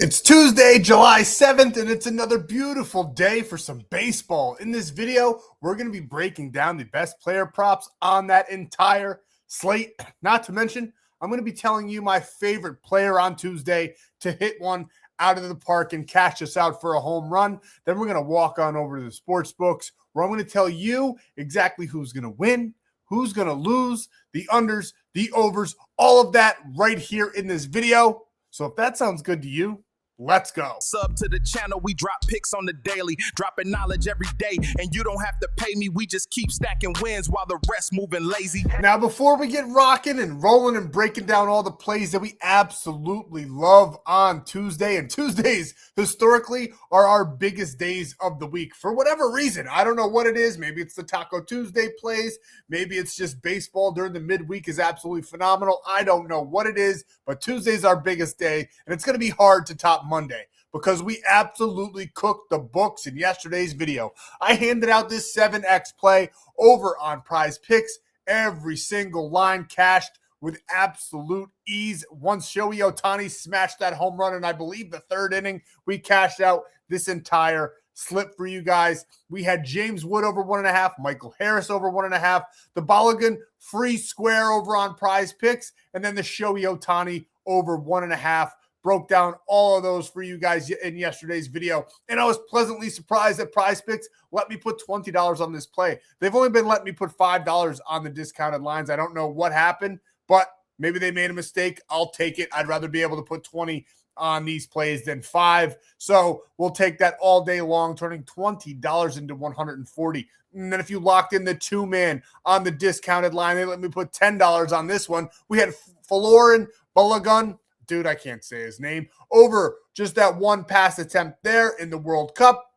It's Tuesday, July 7th, and it's another beautiful day for some baseball. In this video, we're going to be breaking down the best player props on that entire slate. Not to mention, I'm going to be telling you my favorite player on Tuesday to hit one out of the park and cash us out for a home run. Then we're going to walk on over to the sports books, where I'm going to tell you exactly who's going to win, who's going to lose, the unders, the overs, all of that right here in this video. So if that sounds good to you, let's go. Sub to the channel, we drop picks on the daily, dropping knowledge every day, and you don't have to pay me, we just keep stacking wins while the rest moving lazy. Now, before we get rocking and rolling and breaking down all the plays that we absolutely love on Tuesday, and Tuesdays historically are our biggest days of the week for whatever reason. I don't know what it is. Maybe it's the Taco Tuesday plays. Maybe it's just baseball during the midweek is absolutely phenomenal. I don't know what it is, but Tuesday's our biggest day, and it's going to be hard to top Monday because we absolutely cooked the books in yesterday's video. I handed out this 7x play over on Prizepicks. Every single line cashed with absolute ease. Once Shohei Ohtani smashed that home run, and I believe the third inning, we cashed out this entire slip for you guys. We had James Wood over 1.5, Michael Harris over 1.5, the Balogun free square over on Prizepicks, and then the Shohei Ohtani over 1.5. Broke down all of those for you guys in yesterday's video. And I was pleasantly surprised that Prizepicks let me put $20 on this play. They've only been letting me put $5 on the discounted lines. I don't know what happened, but maybe they made a mistake. I'll take it. I'd rather be able to put 20 on these plays than 5. So we'll take that all day long, turning $20 into $140. And then if you locked in the 2-man on the discounted line, they let me put $10 on this one. We had Florin Balogun, dude, I can't say his name, over just that one pass attempt there in the World Cup.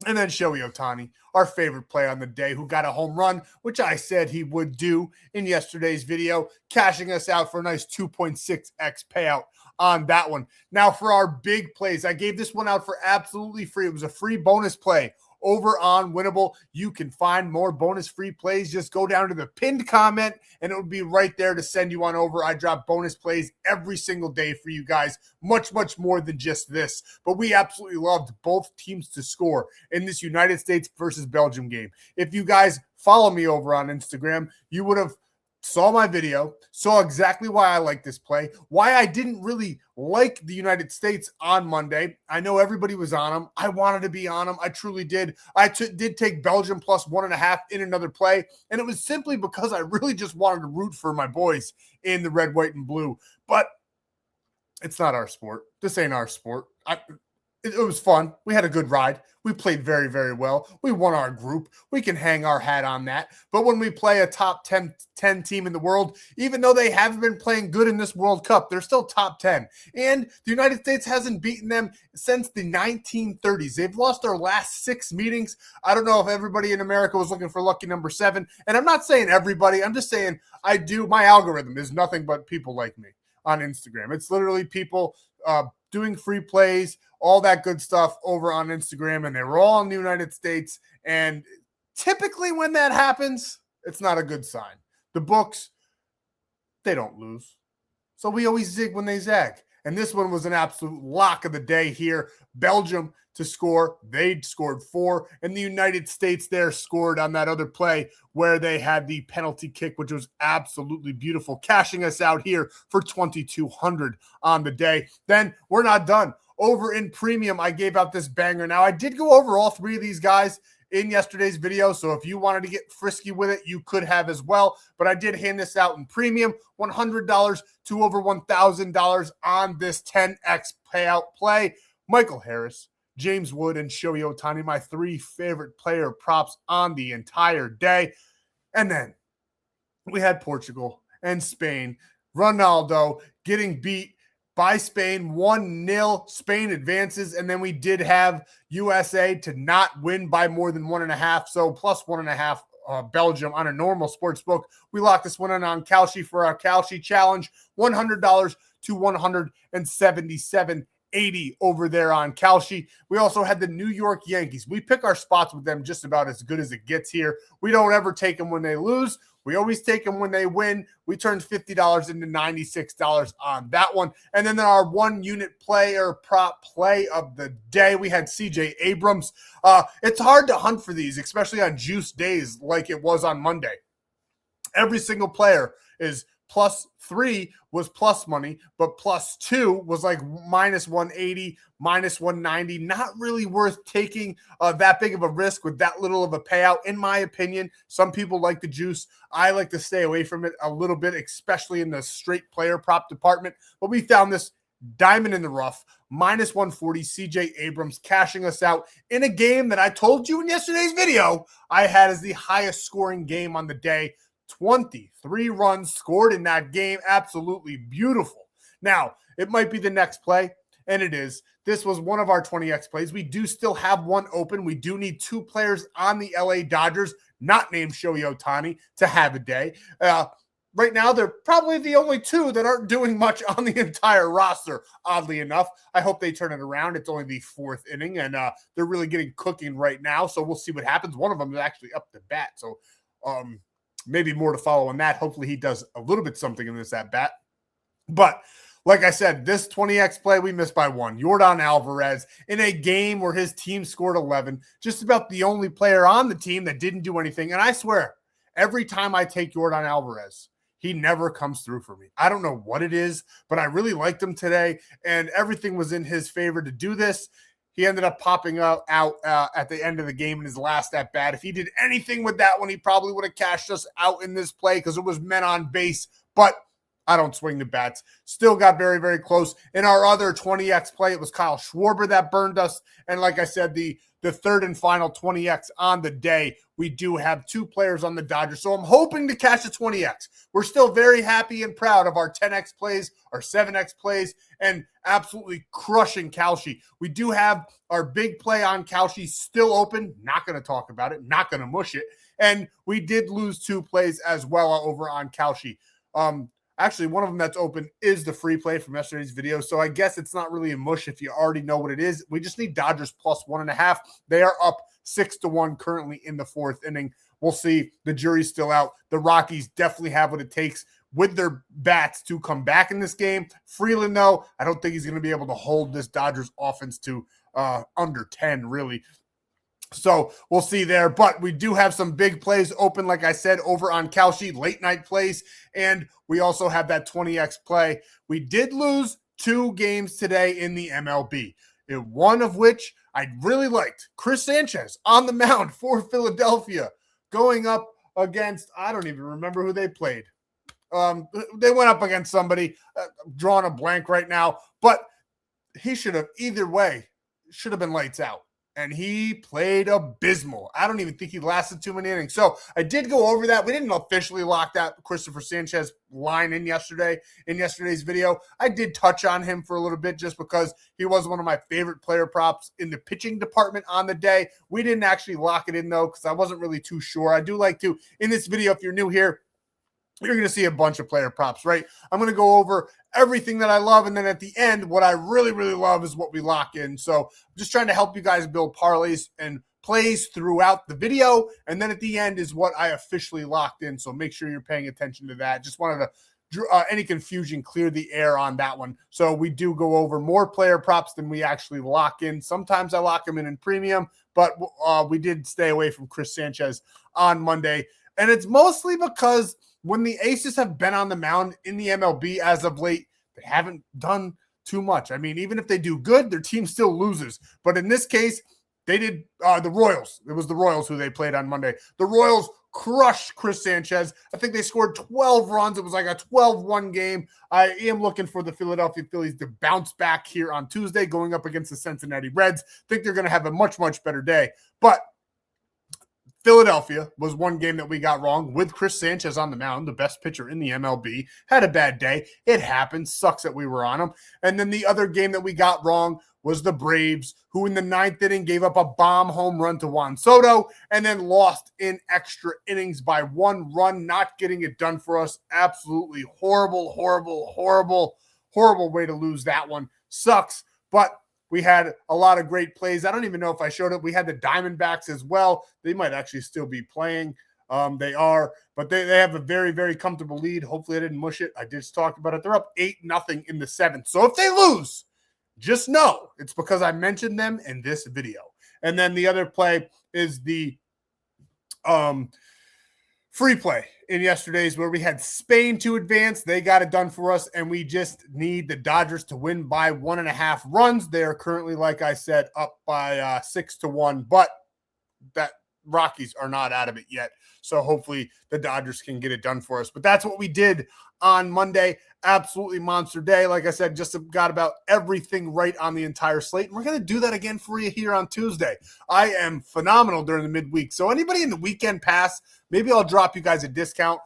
And then Shohei Ohtani, our favorite player on the day, who got a home run, which I said he would do in yesterday's video, cashing us out for a nice 2.6x payout on that one. Now for our big plays, I gave this one out for absolutely free. It was a free bonus play over on Winnable. You can find more bonus free plays. Just go down to the pinned comment and it will be right there to send you on over. I drop bonus plays every single day for you guys. Much, much more than just this. But we absolutely loved both teams to score in this United States versus Belgium game. If you guys follow me over on Instagram, you would have saw my video, saw exactly why I like this play, why I didn't really like the United States on Monday. I know everybody was on them. I wanted to be on them. I truly did. I did take Belgium plus 1.5 in another play, and it was simply because I really just wanted to root for my boys in the red, white, and blue. But it's not our sport. This ain't our sport. It was fun. We had a good ride. We played very, very well. We won our group. We can hang our hat on that. But when we play a top 10 team in the world, even though they haven't been playing good in this World Cup, they're still top 10. And the United States hasn't beaten them since the 1930s. They've lost their last 6 meetings. I don't know if everybody in America was looking for lucky number 7. And I'm not saying everybody. I'm just saying I do. My algorithm is nothing but people like me on Instagram. It's literally people doing free plays, all that good stuff over on Instagram, and they were all in the United States. And typically when that happens, it's not a good sign. The books, they don't lose. So we always zig when they zag. And this one was an absolute lock of the day here. Belgium to score. They scored 4. And the United States there scored on that other play where they had the penalty kick, which was absolutely beautiful, cashing us out here for $2,200 on the day. Then we're not done. Over in premium, I gave out this banger. Now, I did go over all 3 of these guys in yesterday's video, so if you wanted to get frisky with it, you could have as well. But I did hand this out in premium, $100 to over $1,000 on this 10x payout play. Michael Harris, James Wood, and Shohei Ohtani, my 3 favorite player props on the entire day. And then we had Portugal and Spain. Ronaldo getting beat by Spain, 1-0. Spain advances, and then we did have USA to not win by more than 1.5, so plus 1.5 Belgium on a normal sports book. We locked this one in on Kalshi for our Kalshi challenge, $100 to $177.80 over there on Kalshi. We also had the New York Yankees. We pick our spots with them just about as good as it gets here. We don't ever take them when they lose. We always take them when they win. We turned $50 into $96 on that one. And then our 1 unit player prop play of the day, we had CJ Abrams. It's hard to hunt for these, especially on juice days like it was on Monday. Every single player is +3 was plus money, but +2 was like -180, -190. Not really worth taking that big of a risk with that little of a payout, in my opinion. Some people like the juice. I like to stay away from it a little bit, especially in the straight player prop department. But we found this diamond in the rough, -140, CJ Abrams cashing us out in a game that I told you in yesterday's video I had as the highest scoring game on the day. 23 runs scored in that game. Absolutely beautiful. Now, it might be the next play, and it is. This was one of our 20x plays. We do still have one open. We do need 2 players on the LA Dodgers, not named Shohei Ohtani, to have a day. Right now, they're probably the only 2 that aren't doing much on the entire roster, oddly enough. I hope they turn it around. It's only the 4th inning, and they're really getting cooking right now, so we'll see what happens. One of them is actually up to bat, so maybe more to follow on that. Hopefully he does a little bit something in this at bat. But like I said, this 20x play, we missed by 1. Yordan Alvarez in a game where his team scored 11, just about the only player on the team that didn't do anything. And I swear, every time I take Yordan Alvarez, he never comes through for me. I don't know what it is, but I really liked him today, and everything was in his favor to do this. He ended up popping out at the end of the game in his last at bat. If he did anything with that one, he probably would have cashed us out in this play because it was men on base. But I don't swing the bats. Still got very, very close. In our other 20x play, it was Kyle Schwarber that burned us. And like I said, the third and final 20x on the day, we do have 2 players on the Dodgers. So I'm hoping to cash a 20x. We're still very happy and proud of our 10x plays, our 7x plays, and absolutely crushing Kalshi. We do have our big play on Kalshi still open. Not going to talk about it. Not going to mush it. And we did lose 2 plays as well over on Kalshi. Actually, one of them that's open is the free play from yesterday's video. So I guess it's not really a mush if you already know what it is. We just need Dodgers +1.5. They are up 6-1 currently in the 4th inning. We'll see. The jury's still out. The Rockies definitely have what it takes with their bats to come back in this game. Freeland, though, I don't think he's going to be able to hold this Dodgers offense to under 10, really. So we'll see there. But we do have some big plays open, like I said, over on Kalshi, late night plays. And we also have that 20x play. We did lose 2 games today in the MLB. One of which I really liked. Chris Sanchez on the mound for Philadelphia going up against, I don't even remember who they played. They went up against somebody. I'm drawing a blank right now. But he should have, either way, should have been lights out. And he played abysmal. I don't even think he lasted 2 many innings. So I did go over that. We didn't officially lock that Christopher Sanchez line in yesterday's video. I did touch on him for a little bit just because he was one of my favorite player props in the pitching department on the day. We didn't actually lock it in, though, because I wasn't really too sure. I do like to, in this video, if you're new here, you're going to see a bunch of player props, right? I'm going to go over everything that I love, and then at the end, what I really, really love is what we lock in. So I'm just trying to help you guys build parlays and plays throughout the video, and then at the end is what I officially locked in. So make sure you're paying attention to that. Just wanted to any confusion, clear the air on that one. So we do go over more player props than we actually lock in. Sometimes I lock them in premium, but we did stay away from Chris Sanchez on Monday, and it's mostly because when the Aces have been on the mound in the MLB as of late, they haven't done too much. I mean, even if they do good, their team still loses. But in this case, they did the Royals. It was the Royals who they played on Monday. The Royals crushed Chris Sanchez. I think they scored 12 runs. It was like a 12-1 game. I am looking for the Philadelphia Phillies to bounce back here on Tuesday, going up against the Cincinnati Reds. I think they're going to have a much, much better day. But Philadelphia was one game that we got wrong with Chris Sanchez on the mound, the best pitcher in the MLB. Had a bad day. It happens. Sucks that we were on him. And then the other game that we got wrong was the Braves, who in the 9th inning gave up a bomb home run to Juan Soto and then lost in extra innings by 1 run, not getting it done for us. Absolutely horrible, horrible, horrible, horrible way to lose that one. Sucks. But we had a lot of great plays. I don't even know if I showed it. We had the Diamondbacks as well. They might actually still be playing. They are, but they have a very, very comfortable lead. Hopefully I didn't mush it. I just talked about it. They're up 8-0 in the 7th. So if they lose, just know it's because I mentioned them in this video. And then the other play is the free play in yesterday's where we had Spain to advance. They got it done for us, and we just need the Dodgers to win by 1.5 runs. They are currently, like I said, up by 6-1, but that Rockies are not out of it yet. So hopefully the Dodgers can get it done for us. But that's what we did on Monday. Absolutely monster day. Like I said, just got about everything right on the entire slate. And we're going to do that again for you here on Tuesday. I am phenomenal during the midweek. So anybody in the weekend pass, maybe I'll drop you guys a discount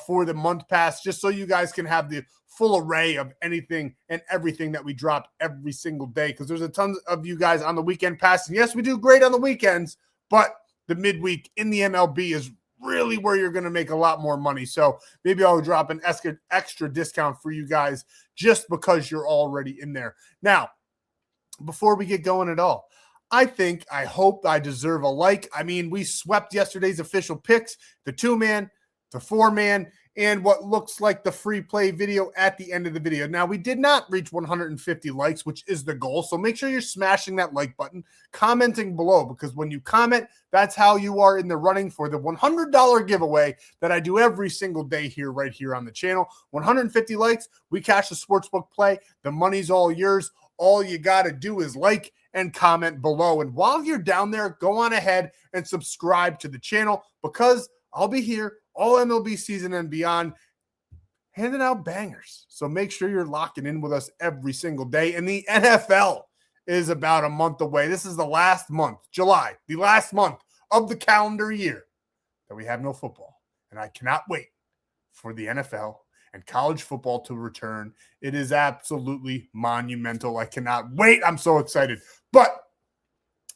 for the month pass, just so you guys can have the full array of anything and everything that we drop every single day. Because there's a ton of you guys on the weekend pass. And yes, we do great on the weekends, but the midweek in the MLB is really where you're going to make a lot more money. So maybe I'll drop an extra discount for you guys just because you're already in there. Now, before we get going at all, I hope I deserve a like. I mean, we swept yesterday's official picks, the 2-man, the 4-man, and what looks like the free play video at the end of the video. Now, we did not reach 150 likes, which is the goal. So make sure you're smashing that like button, commenting below, because when you comment, that's how you are in the running for the $100 giveaway that I do every single day here, right here on the channel. 150 likes, we cash the sportsbook play. The money's all yours. All you got to do is like and comment below. And while you're down there, go on ahead and subscribe to the channel, because I'll be here all MLB season and beyond, handing out bangers. So make sure you're locking in with us every single day. And the NFL is about a month away. This is the last month, July, the last month of the calendar year that we have no football. And I cannot wait for the NFL and college football to return. It is absolutely monumental. I cannot wait. I'm so excited. But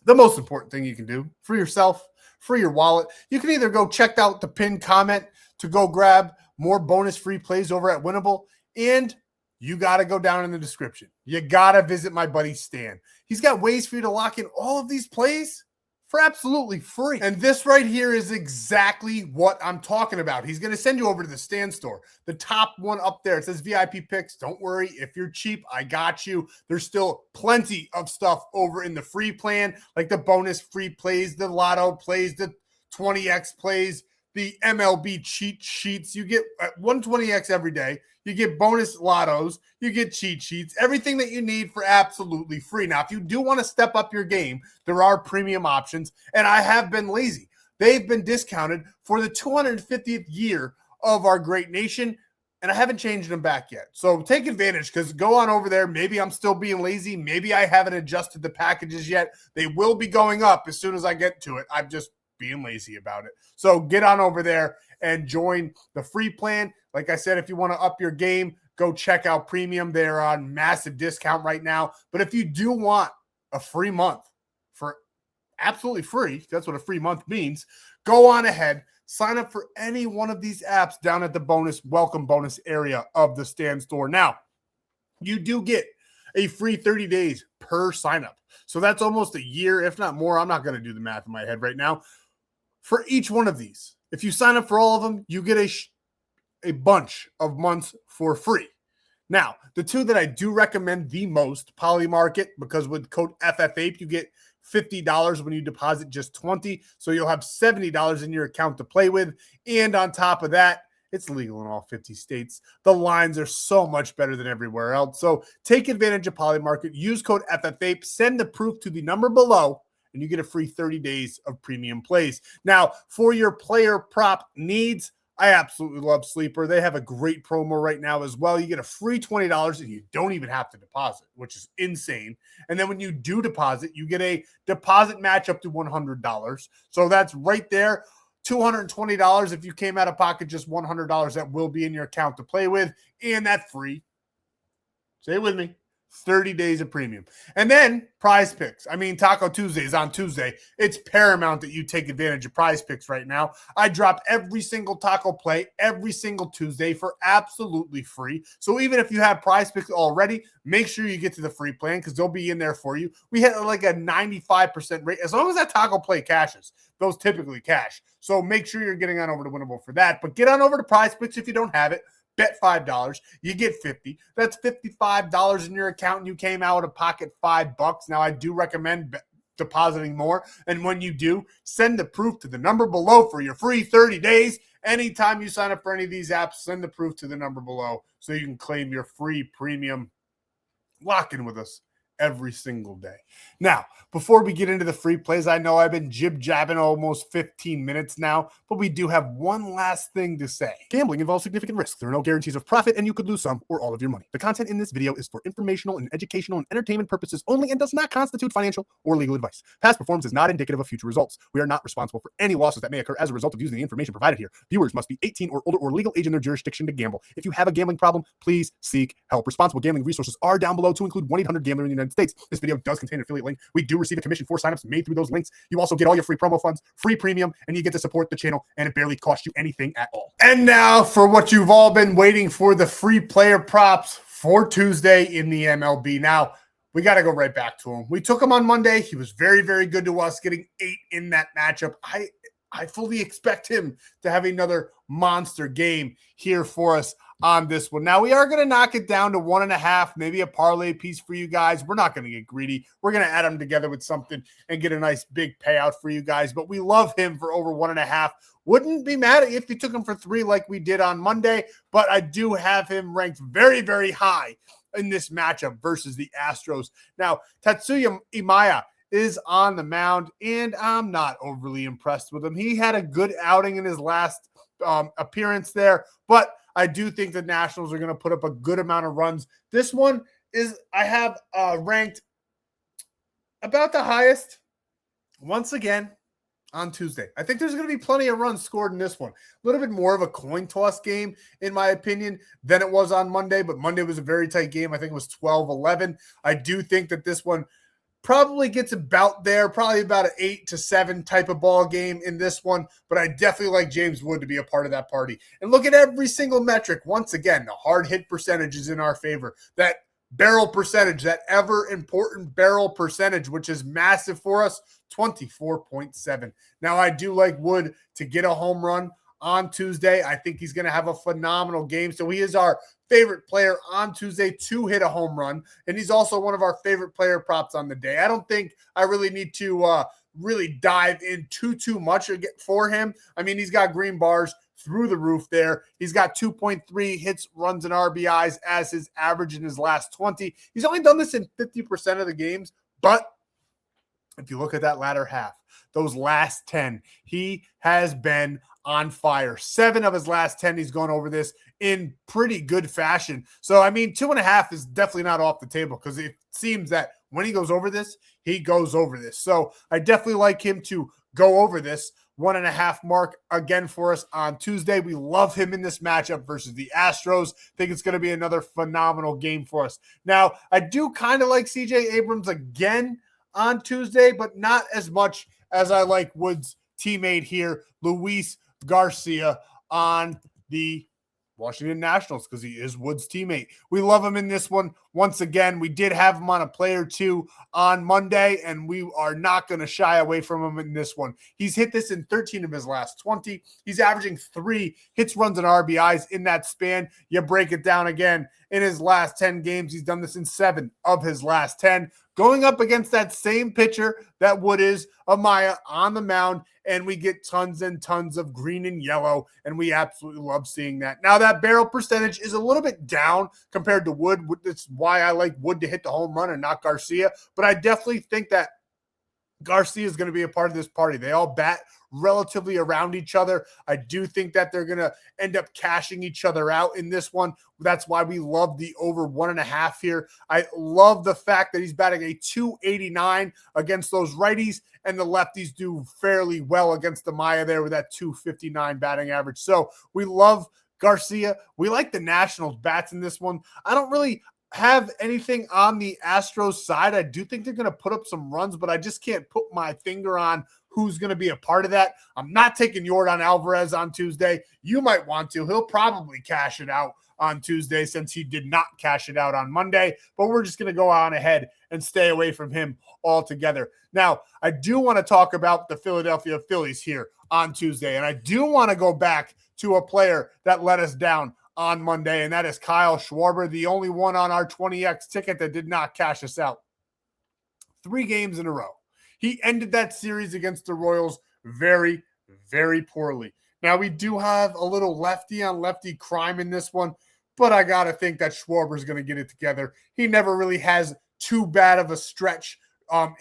the most important thing you can do for yourself, for your wallet, you can either go check out the pinned comment to go grab more bonus free plays over at Winnable, and you got to go down in the description. You got to visit my buddy Stan. He's got ways for you to lock in all of these plays for absolutely free. And this right here is exactly what I'm talking about. He's going to send you over to the Stan.store, the top one up there. It says VIP picks. Don't worry. If you're cheap, I got you. There's still plenty of stuff over in the free plan, like the bonus free plays, the lotto plays, the 20x plays, the MLB cheat sheets. You get 120x every day. You get bonus lottos. You get cheat sheets. Everything that you need for absolutely free. Now, if you do want to step up your game, there are premium options, and I have been lazy. They've been discounted for the 250th year of our great nation, and I haven't changed them back yet. So take advantage, because go on over there. Maybe I'm still being lazy. Maybe I haven't adjusted the packages yet. They will be going up as soon as I get to it. I'm just being lazy about it. So get on over there and join the free plan. Like I said, if you want to up your game, go check out Premium. They're on massive discount right now. But if you do want a free month for absolutely free, that's what a free month means, go on ahead, sign up for any one of these apps down at the welcome bonus area of the Stan.store. Now, you do get a free 30 days per sign up. So that's almost a year, if not more. I'm not going to do the math in my head right now. For each one of these, if you sign up for all of them, you get a bunch of months for free. Now, the two that I do recommend the most, Polymarket, because with code FFAPE, you get $50 when you deposit just $20. So you'll have $70 in your account to play with. And on top of that, it's legal in all 50 states. The lines are so much better than everywhere else. So take advantage of Polymarket. Use code FFAPE. Send the proof to the number below, and you get a free 30 days of premium plays. Now, for your player prop needs, I absolutely love Sleeper. They have a great promo right now as well. You get a free $20 and you don't even have to deposit, which is insane. And then when you do deposit, you get a deposit match up to $100. So that's right there. $220 if you came out of pocket, just $100 that will be in your account to play with. And that free, say it with me, 30 days of premium. And then Prize Picks. I mean, Taco Tuesday is on Tuesday. It's paramount that you take advantage of Prize Picks right now. I drop every single taco play every single Tuesday for absolutely free. So even if you have Prize Picks already, make sure you get to the free plan because they'll be in there for you. We hit like a 95% rate. As long as that taco play cashes, those typically cash. So make sure you're getting on over to Winnable for that. But get on over to Prize Picks if you don't have it. Bet $5, you get $50. That's $55 in your account, and you came out of pocket $5. Now, I do recommend depositing more, and when you do, send the proof to the number below for your free 30 days. Anytime you sign up for any of these apps, send the proof to the number below so you can claim your free premium. Lock in with us every single day. Now, before we get into the free plays, I know I've been jib-jabbing almost 15 minutes now, but we do have one last thing to say. Gambling involves significant risk. There are no guarantees of profit, and you could lose some or all of your money. The content in this video is for informational and educational and entertainment purposes only and does not constitute financial or legal advice. Past performance is not indicative of future results. We are not responsible for any losses that may occur as a result of using the information provided here. Viewers must be 18 or older or legal age in their jurisdiction to gamble. If you have a gambling problem, please seek help. Responsible gambling resources are down below, to include 1-800-GAMBLER in the United States. This video does contain an affiliate link. We do receive a commission for signups made through those links. You also get all your free promo funds, free premium, and you get to support the channel, and it barely costs you anything at all. And now for what you've all been waiting for, the free player props for Tuesday in the MLB. Now, we got to go right back to him. We took him on Monday. He was very, very good to us, getting 8 in that matchup. I fully expect him to have another monster game here for us on this one. Now, we are going to knock it down to 1.5, maybe a parlay piece for you guys. We're not going to get greedy. We're going to add them together with something and get a nice big payout for you guys. But we love him for over 1.5. Wouldn't be mad if you took him for 3 like we did on Monday. But I do have him ranked very, very high in this matchup versus the Astros. Now, Tatsuya Imaya is on the mound, and I'm not overly impressed with him. He had a good outing in his last appearance there, but I do think the Nationals are going to put up a good amount of runs. This one is, I have ranked about the highest once again on Tuesday. I think there's going to be plenty of runs scored in this one. A little bit more of a coin toss game, in my opinion, than it was on Monday, but Monday was a very tight game. I think it was 12-11. I do think that this one probably gets about there, probably about an 8-7 type of ball game in this one, but I definitely like James Wood to be a part of that party. And look at every single metric. Once again, the hard hit percentage is in our favor. That barrel percentage, that ever important barrel percentage, which is massive for us, 24.7. Now, I do like Wood to get a home run on Tuesday. I think he's going to have a phenomenal game. So he is our favorite player on Tuesday to hit a home run, and he's also one of our favorite player props on the day. I don't think I really need to really dive in too much for him. I mean, he's got green bars through the roof there. He's got 2.3 hits, runs, and RBIs as his average in his last 20. He's only done this in 50% of the games, but if you look at that latter half, those last 10, he has been on fire. 7 of his last 10, he's gone over this in pretty good fashion. So, I mean, 2.5 is definitely not off the table because it seems that when he goes over this, he goes over this. So, I definitely like him to go over this 1.5 mark again for us on Tuesday. We love him in this matchup versus the Astros. Think it's going to be another phenomenal game for us. Now, I do kind of like CJ Abrams again on Tuesday, but not as much as I like Wood's teammate here, Luis Garcia, on the Washington Nationals, because he is Wood's teammate. We love him in this one. Once again, we did have him on a play or two on Monday, and we are not going to shy away from him in this one. He's hit this in 13 of his last 20. He's averaging 3 hits, runs, and RBIs in that span. You break it down again. In his last 10 games, he's done this in 7 of his last 10. Going up against that same pitcher that Wood is, Amaya, on the mound, and we get tons and tons of green and yellow, and we absolutely love seeing that. Now, that barrel percentage is a little bit down compared to Wood. That's why I like Wood to hit the home run and not Garcia, but I definitely think that Garcia is going to be a part of this party. They all bat relatively around each other. I do think that they're going to end up cashing each other out in this one. That's why we love the over 1.5 here. I love the fact that he's batting a 289 against those righties, and the lefties do fairly well against the Maya there with that 259 batting average. So we love Garcia. We like the Nationals bats in this one. I don't really have anything on the Astros side. I do think they're going to put up some runs, but I just can't put my finger on who's going to be a part of that. I'm not taking Yordan Alvarez on Tuesday. You might want to. He'll probably cash it out on Tuesday since he did not cash it out on Monday, but we're just going to go on ahead and stay away from him altogether. Now, I do want to talk about the Philadelphia Phillies here on Tuesday, and I do want to go back to a player that let us down on Monday, and that is Kyle Schwarber, the only one on our 20X ticket that did not cash us out. 3 games in a row. He ended that series against the Royals very, very poorly. Now, we do have a little lefty-on-lefty crime in this one, but I got to think that Schwarber's going to get it together. He never really has too bad of a stretch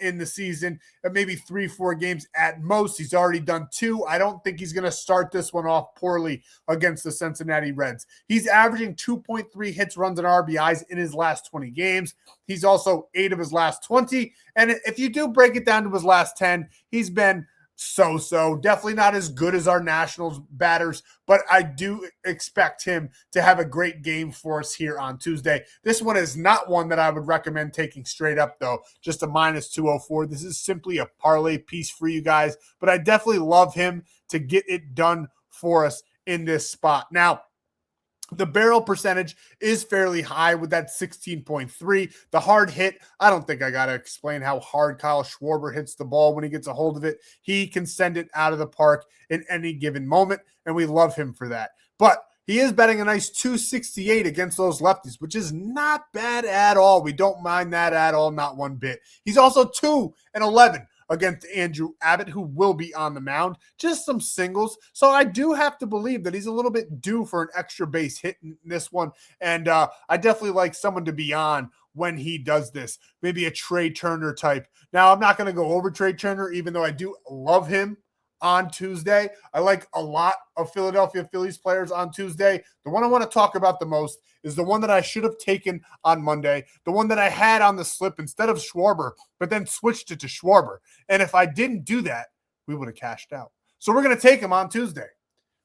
in the season, maybe 3-4 games at most. He's already done 2. I don't think he's going to start this one off poorly against the Cincinnati Reds. He's averaging 2.3 hits, runs, and RBIs in his last 20 games. He's also 8 of his last 20. And if you do break it down to his last 10, he's been so. Definitely not as good as our Nationals batters, but I do expect him to have a great game for us here on Tuesday. This one is not one that I would recommend taking straight up, though. Just a -204. This is simply a parlay piece for you guys, but I definitely love him to get it done for us in this spot. Now, the barrel percentage is fairly high with that 16.3. The hard hit, I don't think I got to explain how hard Kyle Schwarber hits the ball when he gets a hold of it. He can send it out of the park in any given moment, and we love him for that. But he is betting a nice 268 against those lefties, which is not bad at all. We don't mind that at all, not one bit. He's also 2-11 against Andrew Abbott, who will be on the mound. Just some singles. So I do have to believe that he's a little bit due for an extra base hit in this one. And I definitely like someone to be on when he does this. Maybe a Trey Turner type. Now, I'm not going to go over Trey Turner, even though I do love him on Tuesday. I like a lot of Philadelphia Phillies players on Tuesday. The one I want to talk about the most is the one that I should have taken on Monday, the one that I had on the slip instead of Schwarber, but then switched it to Schwarber. And if I didn't do that, we would have cashed out. So we're going to take him on Tuesday.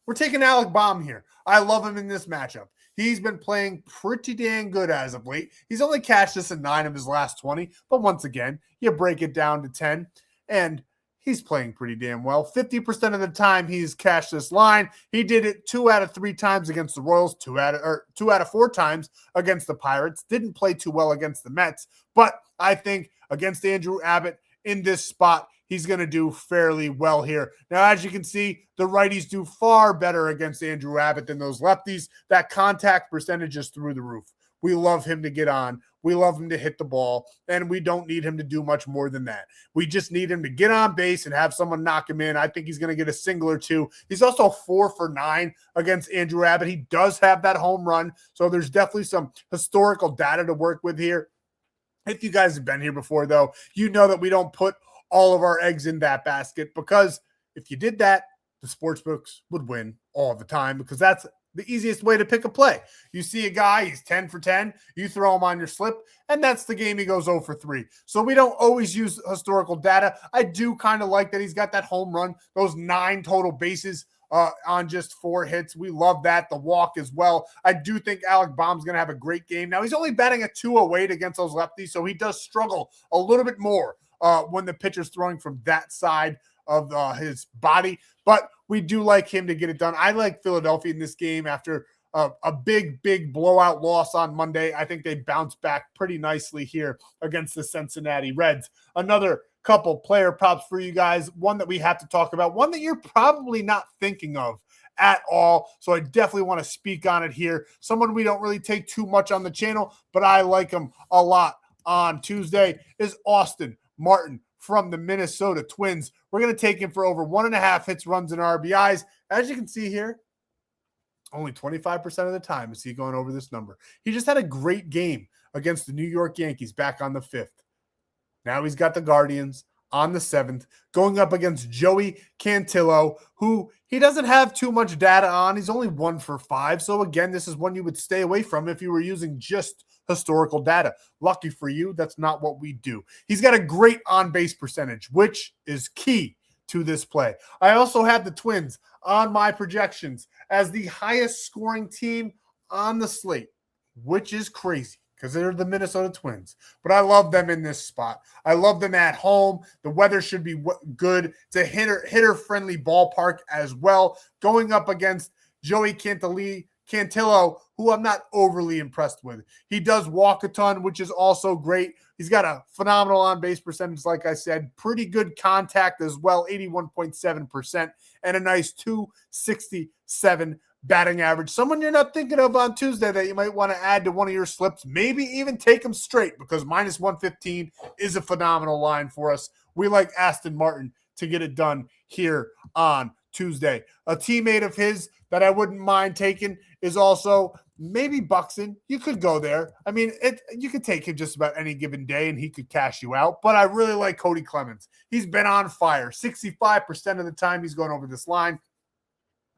We're taking Alec Baum here. I love him in this matchup. He's been playing pretty dang good as of late. He's only cashed this in 9 of his last 20, but once again, you break it down to 10, and he's playing pretty damn well. 50% of the time he's cashed this line. He did it 2 out of 3 times against the Royals, 2 out of 4 times against the Pirates. Didn't play too well against the Mets, but I think against Andrew Abbott in this spot, he's going to do fairly well here. Now, as you can see, the righties do far better against Andrew Abbott than those lefties. That contact percentage is through the roof. We love him to get on. We love him to hit the ball, and we don't need him to do much more than that. We just need him to get on base and have someone knock him in. I think he's going to get a single or 2. He's also 4 for 9 against Andrew Abbott. He does have that home run, so there's definitely some historical data to work with here. If you guys have been here before, though, you know that we don't put all of our eggs in that basket, because if you did that, the sportsbooks would win all the time, because that's the easiest way to pick a play. You see a guy, he's 10 for 10, you throw him on your slip, and that's the game he goes 0 for 3. So we don't always use historical data. I do kind of like that he's got that home run, those 9 total bases on just 4 hits. We love that. The walk as well. I do think Alec Baum's going to have a great game. Now, he's only batting a 208 against those lefties, so he does struggle a little bit more when the pitcher's throwing from that side of his body, but we do like him to get it done. I like Philadelphia in this game after a big blowout loss on Monday. I think they bounced back pretty nicely here against the Cincinnati Reds. Another couple player props for you guys, one that we have to talk about, one that you're probably not thinking of at all, so I definitely want to speak on it here. Someone we don't really take too much on the channel, but I like him a lot on Tuesday, is Austin Martin from the Minnesota Twins. We're going to take him for over 1.5 hits, runs, and RBIs. As you can see here, only 25% of the time is he going over this number. He just had a great game against the New York Yankees back on the 5th. Now he's got the Guardians on the 7th, going up against Joey Cantillo, who he doesn't have too much data on. He's only 1 for 5. So again, this is one you would stay away from if you were using just historical data. Lucky for you, that's not what we do. He's got a great on-base percentage, which is key to this play. I also have the Twins on my projections as the highest scoring team on the slate, which is crazy because they're the Minnesota Twins. But I love them in this spot. I love them at home. The weather should be good. It's a hitter-friendly ballpark as well. Going up against Joey Cantillo, who I'm not overly impressed with. He does walk a ton, which is also great. He's got a phenomenal on-base percentage, like I said. Pretty good contact as well, 81.7%, and a nice 267 batting average. Someone you're not thinking of on Tuesday that you might want to add to one of your slips. Maybe even take him straight, because minus 115 is a phenomenal line for us. We like Aston Martin to get it done here on Tuesday. A teammate of his that I wouldn't mind taking is also maybe Buxton. You could go there. I mean, you could take him just about any given day and he could cash you out. But I really like Cody Clemens. He's been on fire. 65% of the time he's going over this line.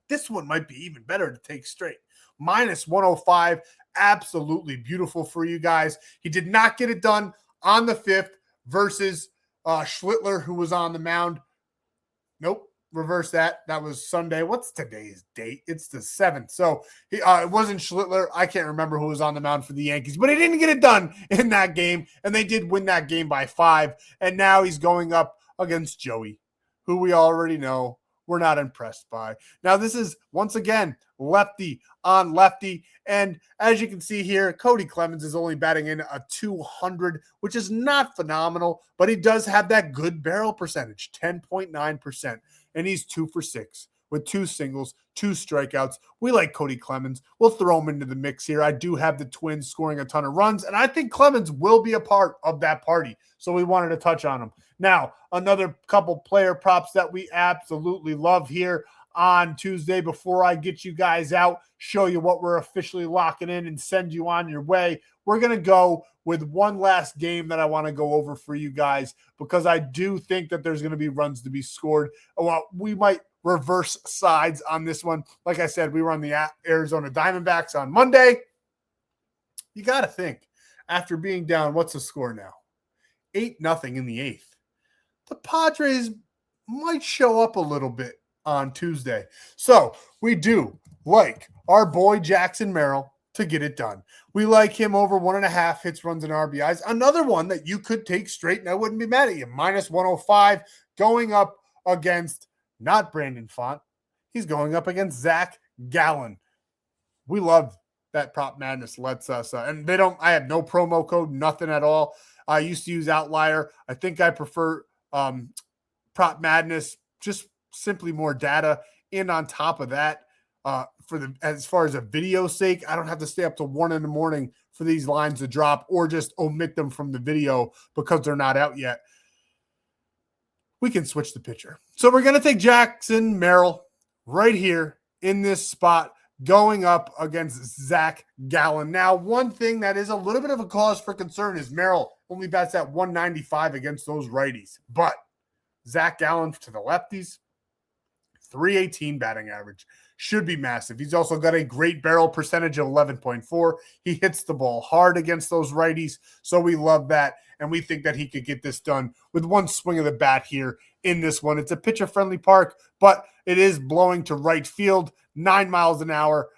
This one might be even better to take straight. Minus 105. Absolutely beautiful for you guys. He did not get it done on the 5th versus Schlittler, who was on the mound. Nope. Reverse that. That was Sunday. What's today's date? It's the 7th. So it wasn't Schlittler. I can't remember who was on the mound for the Yankees, but he didn't get it done in that game, and they did win that game by 5. And now he's going up against Joey, who we already know we're not impressed by. Now, this is, once again, lefty on lefty. And as you can see here, Cody Clemens is only batting in a 200, which is not phenomenal, but he does have that good barrel percentage, 10.9%. And he's 2 for 6 with 2 singles, 2 strikeouts. We like Cody Clemens. We'll throw him into the mix here. I do have the Twins scoring a ton of runs, and I think Clemens will be a part of that party. So we wanted to touch on him. Now, another couple player props that we absolutely love here on Tuesday before I get you guys out, show you what we're officially locking in and send you on your way. We're going to go with one last game that I want to go over for you guys, because I do think that there's going to be runs to be scored. Well, we might reverse sides on this one. Like I said, we were on the Arizona Diamondbacks on Monday. You got to think, after being down, what's the score now? 8-0 in the 8th. The Padres might show up a little bit on Tuesday. So we do like our boy Jackson Merrill to get it done. We like him over 1.5 hits, runs, and RBIs. Another one that you could take straight, and I wouldn't be mad at you. Minus 105, going up against not Brandon Font. He's going up against Zach Gallen. We love that Prop Madness lets us, and I have no promo code, nothing at all. I used to use Outlier. I think I prefer Prop Madness, just simply more data. And on top of that, as far as a video sake, I don't have to stay up till 1 a.m. for these lines to drop, or just omit them from the video because they're not out yet. We can switch the pitcher. So we're going to take Jackson Merrill right here in this spot, going up against Zach Gallen. Now, one thing that is a little bit of a cause for concern is Merrill only bats at 195 against those righties. But Zach Gallen to the lefties, 318 batting average. Should be massive. He's also got a great barrel percentage of 11.4. He hits the ball hard against those righties, so we love that, and we think that he could get this done with one swing of the bat here in this one. It's a pitcher-friendly park, but it is blowing to right field, 9 miles an hour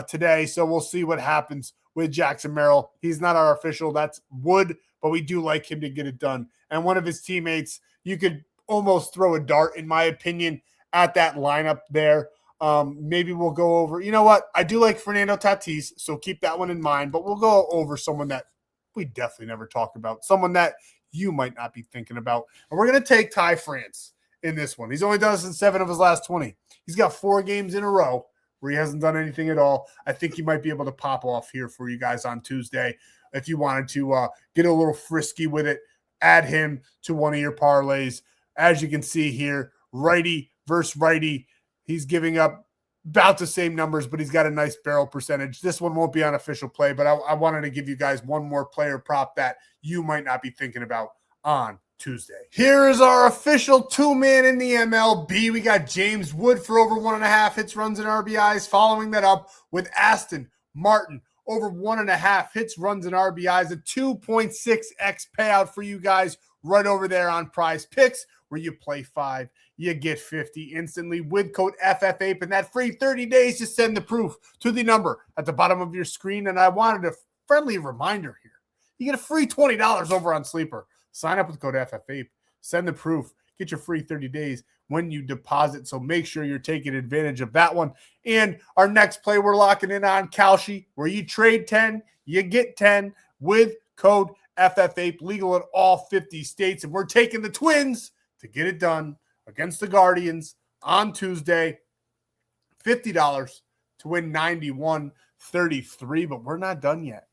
today, so we'll see what happens with Jackson Merrill. He's not our official. That's Wood, but we do like him to get it done. And one of his teammates, you could almost throw a dart, in my opinion, at that lineup there. Maybe we'll go over, you know what? I do like Fernando Tatis, so keep that one in mind, but we'll go over someone that we definitely never talked about, someone that you might not be thinking about. And we're going to take Ty France in this one. He's only done this in 7 of his last 20. He's got 4 games in a row where he hasn't done anything at all. I think he might be able to pop off here for you guys on Tuesday. If you wanted to get a little frisky with it, add him to one of your parlays. As you can see here, righty versus righty. He's giving up about the same numbers, but he's got a nice barrel percentage. This one won't be on official play, but I wanted to give you guys one more player prop that you might not be thinking about on Tuesday. Here is our official 2-man in the MLB. We got James Wood for over 1.5 hits, runs, and RBIs. Following that up with Aston Martin over 1.5 hits, runs, and RBIs. A 2.6x payout for you guys right over there on Prizepicks, where you play 5. You get 50 instantly with code FFAPE, and that free 30 days to send the proof to the number at the bottom of your screen. And I wanted a friendly reminder here. you get a free $20 over on Sleeper. Sign up with code FFAPE. Send the proof. Get your free 30 days when you deposit. So make sure you're taking advantage of that one. And our next play, we're locking in on Kalshi, where you trade 10, you get 10 with code FFAPE, legal in all 50 states. And we're taking the Twins to get it done against the Guardians on Tuesday. $50 to win 91-33, but we're not done yet.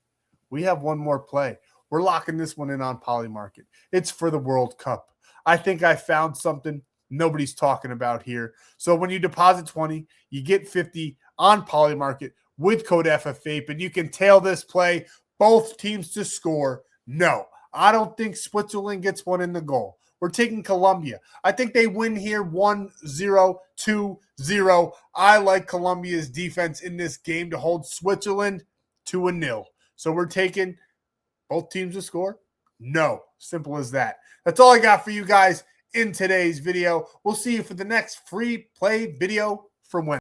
We have one more play. We're locking this one in on Polymarket. It's for the World Cup. I think I found something nobody's talking about here. So when you deposit 20, you get 50 on Polymarket with code FFAPE, and you can tail this play, both teams to score. No, I don't think Switzerland gets one in the goal. We're taking Colombia. I think they win here 1-0, 2-0. I like Colombia's defense in this game to hold Switzerland to 0. So we're taking both teams to score? No. Simple as that. That's all I got for you guys in today's video. We'll see you for the next free play video from Wednesday.